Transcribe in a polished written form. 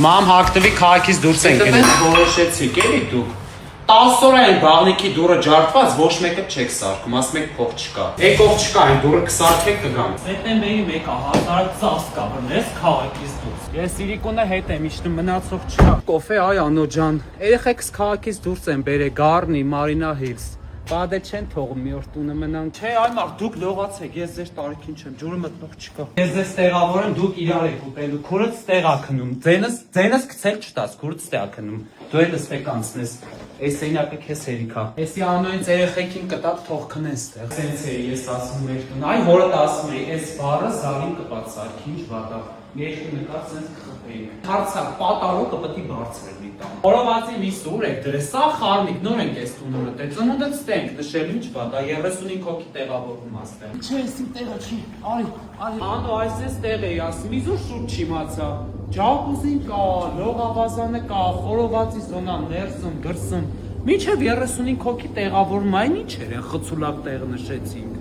Մամ հագնվի քաղաքից դուրս են գնում։ Որոշեցիք էլի դուք։ 10 օր այն բաղնիքի դուրը ջարդված, ոչ մեկը չեք սարքում, ասում եք փող չկա։ Եկող չկա, այն դուրը կսարքեք կգամ։ Սեպտեմբերի 1-ը հազարացած կաբրնես քաղաքից դուրս։ Ես Սիրիկոնը հետ եմ իշտում, մնացող չկա։ Կոֆե այ անոջան։ Երեխեքս քաղաքից դուրս են բերե Գառնի, Մարինա Հիլս։ Բադե չեն թողում մի օր տունը մնան։ Չէ, այ մարդ դուք լողացեք, ես ձեր տարիքին չեմ, ջուրը մտնող չկա։ Ես ձեզ տեղավորեմ, դուք իրար եք ուտելու, քուրդ ստեղ ա քնում։ Ձենս գցել չտաս, քուրդ ստեղ ա քնում։ Դու էլ ստեղ կանցնես։ Այս սենակը քեզ հերիքա։ Էսի անոյից երեխեքին կտավ թող քնեն ստեղ։ Սենց էի ես ասում մեր տուն։ Այ հորդ ասում էի, այս բառը զարին կպացարք, ինչ վատա։ Երկու նկար սենց կխփեինք։ Հարցա պատարոկը պետք է բարձր լինի տան։ Օրովացի մի սուր եք դրե, սա խառնիկ, նոր ենք այս տունը մտել։ Ծնունդը ստենք, նշել ինչ վատա, 35 հոգի տեղավորում աստեղ։ Չէ, էսի տեղը չի։ Արի։ Անո, այս տեղ էի ասում, իզուր շուտ չիմացա։ Ջակուզին կա, լողավազանը կա, խորովածի զոնան, ներսում, դրսում։ Մինչև 35 հոգի տեղավորում, այն ինչ էր, խցուլակ տեղ նշեցինք։